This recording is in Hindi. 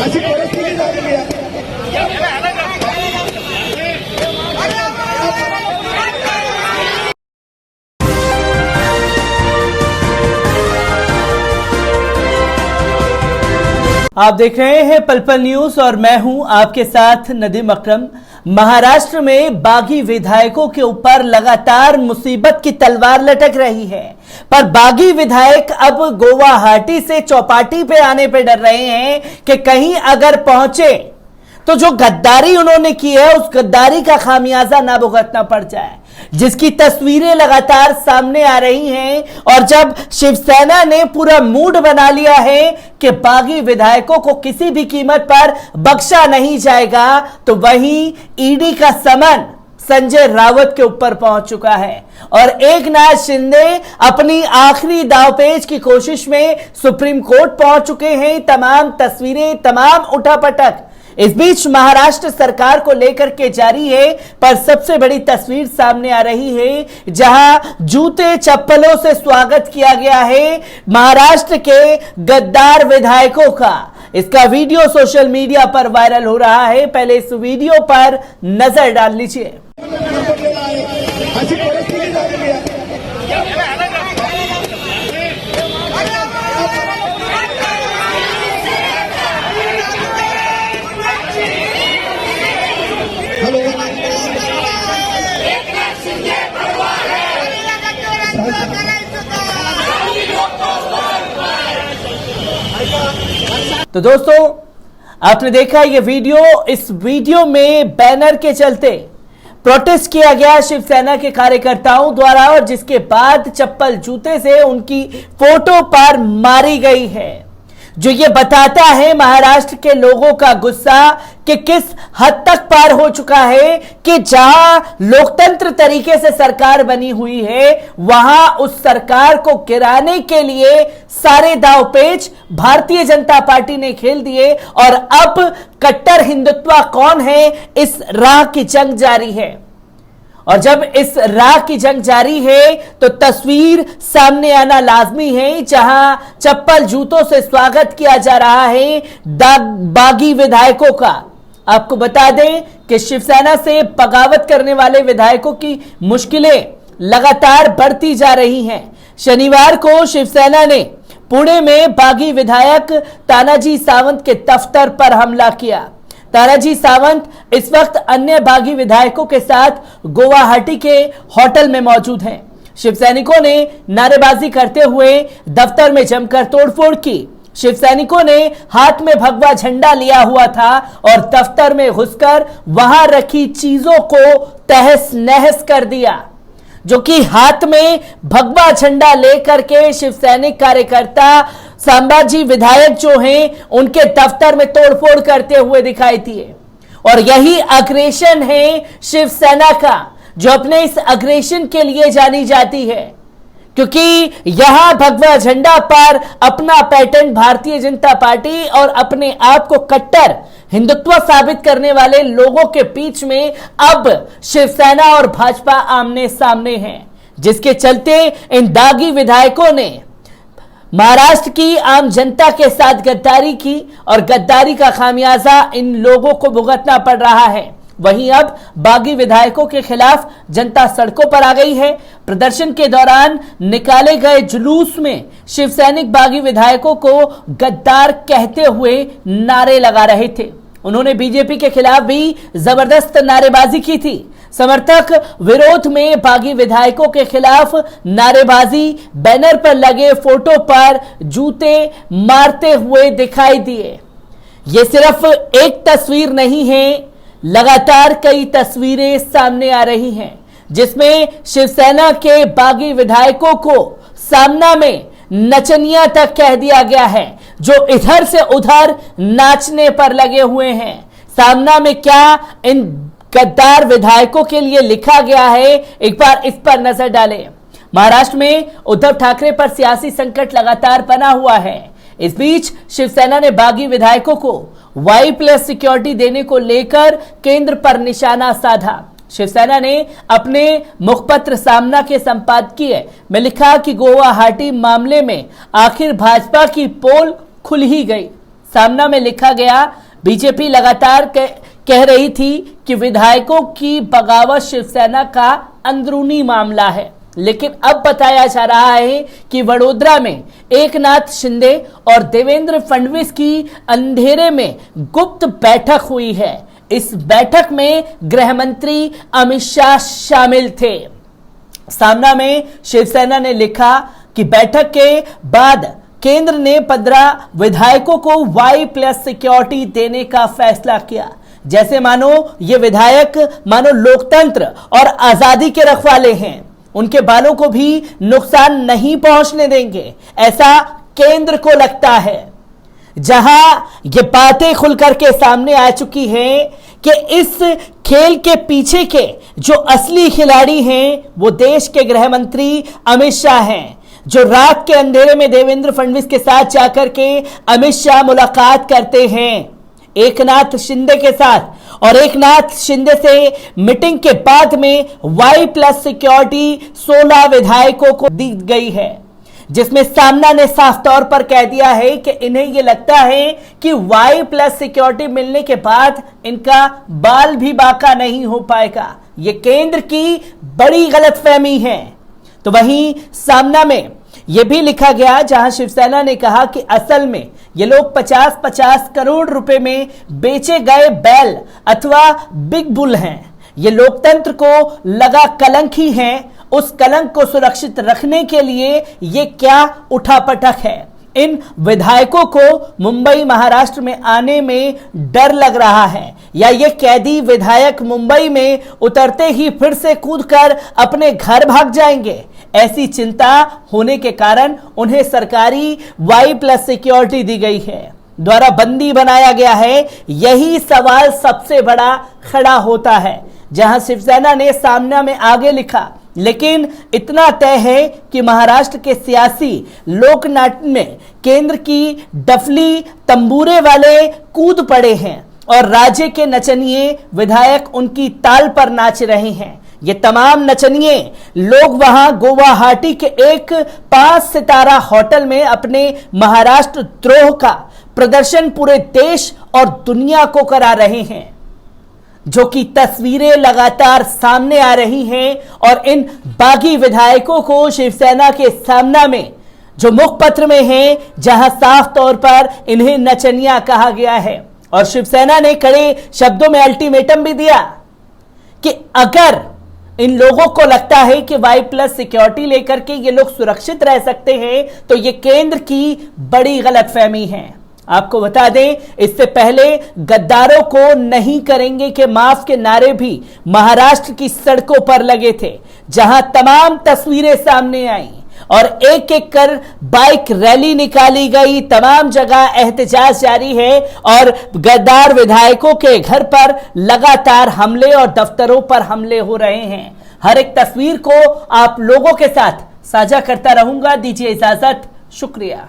अशी परिस्थिती झालेली आहे। आप देख रहे हैं पल पल न्यूज और मैं हूं आपके साथ नदीम अकरम। महाराष्ट्र में बागी विधायकों के ऊपर लगातार मुसीबत की तलवार लटक रही है, पर बागी विधायक अब गुवाहाटी से चौपाटी पे आने पे डर रहे हैं कि कहीं अगर पहुंचे तो जो गद्दारी उन्होंने की है उस गद्दारी का खामियाजा ना भुगतना पड़ जाए, जिसकी तस्वीरें लगातार सामने आ रही हैं। और जब शिवसेना ने पूरा मूड बना लिया है कि बागी विधायकों को किसी भी कीमत पर बख्शा नहीं जाएगा, तो वहीं ईडी का समन संजय रावत के ऊपर पहुंच चुका है और एकनाथ शिंदे अपनी आखिरी दावपेच की कोशिश में सुप्रीम कोर्ट पहुंच चुके हैं। तमाम तस्वीरें, तमाम उठापटक इस बीच महाराष्ट्र सरकार को लेकर के जारी है, पर सबसे बड़ी तस्वीर सामने आ रही है जहां जूते चप्पलों से स्वागत किया गया है महाराष्ट्र के गद्दार विधायकों का। इसका वीडियो सोशल मीडिया पर वायरल हो रहा है। पहले इस वीडियो पर नजर डाल लीजिए। तो दोस्तों, आपने देखा ये वीडियो। इस वीडियो में बैनर के चलते प्रोटेस्ट किया गया शिवसेना के कार्यकर्ताओं द्वारा और जिसके बाद चप्पल जूते से उनकी फोटो पर मारी गई है, जो ये बताता है महाराष्ट्र के लोगों का गुस्सा कि किस हद तक पार हो चुका है कि जहां लोकतंत्र तरीके से सरकार बनी हुई है वहां उस सरकार को गिराने के लिए सारे दांवपेच भारतीय जनता पार्टी ने खेल दिए और अब कट्टर हिंदुत्व कौन है इस राह की जंग जारी है। और जब इस राह की जंग जारी है तो तस्वीर सामने आना लाजमी है जहां चप्पल जूतों से स्वागत किया जा रहा है बागी विधायकों का। आपको बता दें कि शिवसेना से बगावत करने वाले विधायकों की मुश्किलें लगातार बढ़ती जा रही हैं। शनिवार को शिवसेना ने पुणे में बागी विधायक तानाजी सावंत के दफ्तर पर हमला किया। तानाजी सावंत इस वक्त अन्य बागी विधायकों के साथ गुवाहाटी के होटल में मौजूद हैं। शिवसैनिकों ने नारेबाजी करते हुए दफ्तर में जमकर तोड़फोड़ की। शिवसैनिकों ने हाथ में भगवा झंडा लिया हुआ था और दफ्तर में घुसकर वहां रखी चीजों को तहस नहस कर दिया। जो कि हाथ में भगवा झंडा लेकर के शिवसैनिक कार्यकर्ता संभाजी विधायक जो हैं उनके दफ्तर में तोड़फोड़ करते हुए दिखाई दिए। और यही अग्रेशन है शिवसेना का, जो अपने इस अग्रेशन के लिए जानी जाती है, क्योंकि यहां भगवा झंडा पर अपना पैटर्न भारतीय जनता पार्टी और अपने आप को कट्टर हिंदुत्व साबित करने वाले लोगों के बीच में अब शिवसेना और भाजपा आमने सामने हैं, जिसके चलते इन दागी विधायकों ने महाराष्ट्र की आम जनता के साथ गद्दारी की और गद्दारी का खामियाजा इन लोगों को भुगतना पड़ रहा है। वहीं अब बागी विधायकों के खिलाफ जनता सड़कों पर आ गई है। प्रदर्शन के दौरान निकाले गए जुलूस में शिवसैनिक बागी विधायकों को गद्दार कहते हुए नारे लगा रहे थे। उन्होंने बीजेपी के खिलाफ भी जबरदस्त नारेबाजी की थी। समर्थक विरोध में बागी विधायकों के खिलाफ नारेबाजी, बैनर पर लगे फोटो पर जूते मारते हुए दिखाई दिए। ये सिर्फ एक तस्वीर नहीं है, लगातार कई तस्वीरें सामने आ रही हैं जिसमें शिवसेना के बागी विधायकों को सामना में नचनिया तक कह दिया गया है, जो इधर से उधर नाचने पर लगे हुए हैं। सामना में क्या इन गद्दार विधायकों के लिए लिखा गया है, एक बार इस पर नजर डालें। महाराष्ट्र में उद्धव ठाकरे पर सियासी संकट लगातार बना हुआ है। इस बीच शिवसेना ने बागी विधायकों को Y+ सिक्योरिटी देने को लेकर केंद्र पर निशाना साधा। शिवसेना ने अपने मुखपत्र सामना के संपादकीय में लिखा कि गुवाहाटी मामले में आखिर भाजपा की पोल खुल ही गई। सामना में लिखा गया, बीजेपी लगातार कह रही थी कि विधायकों की बगावत शिवसेना का अंदरूनी मामला है, लेकिन अब बताया जा रहा है कि वडोदरा में एकनाथ शिंदे और देवेंद्र फडणवीस की अंधेरे में गुप्त बैठक हुई है। इस बैठक में गृह मंत्री अमित शाह शामिल थे। सामना में शिवसेना ने लिखा कि बैठक के बाद केंद्र ने 15 विधायकों को Y+ सिक्योरिटी देने का फैसला किया। जैसे मानो ये विधायक मानो लोकतंत्र और आजादी के रखवाले हैं, उनके बालों को भी नुकसान नहीं पहुंचने देंगे, ऐसा केंद्र को लगता है। जहां ये बातें खुलकर के सामने आ चुकी हैं कि इस खेल के पीछे के जो असली खिलाड़ी हैं वो देश के गृह मंत्री अमित शाह हैं, जो रात के अंधेरे में देवेंद्र फडणवीस के साथ जाकर के अमित शाह मुलाकात करते हैं एकनाथ शिंदे के साथ, और एकनाथ शिंदे से मीटिंग के बाद में Y+ सिक्योरिटी 16 विधायकों को दी गई है, जिसमें सामना ने साफ तौर पर कह दिया है कि इन्हें यह लगता है कि Y+ सिक्योरिटी मिलने के बाद इनका बाल भी बाका नहीं हो पाएगा। यह केंद्र की बड़ी गलतफहमी है। तो वहीं सामना में यह भी लिखा गया, जहां शिवसेना ने कहा कि असल में ये लोग 50-50 करोड़ रुपए में बेचे गए बैल अथवा बिग बुल हैं। ये लोकतंत्र को लगा कलंक ही हैं। उस कलंक को सुरक्षित रखने के लिए ये क्या उठापटक है। इन विधायकों को मुंबई महाराष्ट्र में आने में डर लग रहा है, या ये कैदी विधायक मुंबई में उतरते ही फिर से कूदकर अपने घर भाग जाएंगे। ऐसी चिंता होने के कारण उन्हें सरकारी Y+ सिक्योरिटी दी गई है, द्वारा बंदी बनाया गया है। यही सवाल सबसे बड़ा खड़ा होता है, जहां शिवसेना ने सामना में आगे लिखा, लेकिन इतना तय है कि महाराष्ट्र के सियासी लोकनाट्य में केंद्र की डफली तंबूरे वाले कूद पड़े हैं और राज्य के नचनिए विधायक उनकी ताल पर नाच रहे हैं। ये तमाम नचनिए लोग वहां गुवाहाटी के एक 5 सितारा होटल में अपने महाराष्ट्र द्रोह का प्रदर्शन पूरे देश और दुनिया को करा रहे हैं, जो कि तस्वीरें लगातार सामने आ रही हैं। और इन बागी विधायकों को शिवसेना के सामना में जो मुखपत्र में है, जहां साफ तौर पर इन्हें नचनिया कहा गया है, और शिवसेना ने कड़े शब्दों में अल्टीमेटम भी दिया कि अगर इन लोगों को लगता है कि Y+ सिक्योरिटी लेकर के ये लोग सुरक्षित रह सकते हैं, तो ये केंद्र की बड़ी गलतफहमी है। आपको बता दें, इससे पहले गद्दारों को नहीं करेंगे कि माफ के नारे भी महाराष्ट्र की सड़कों पर लगे थे, जहां तमाम तस्वीरें सामने आई और एक एक कर बाइक रैली निकाली गई। तमाम जगह एहतजाज जारी है और गद्दार विधायकों के घर पर लगातार हमले और दफ्तरों पर हमले हो रहे हैं। हर एक तस्वीर को आप लोगों के साथ साझा करता रहूंगा। दीजिए इजाजत, शुक्रिया।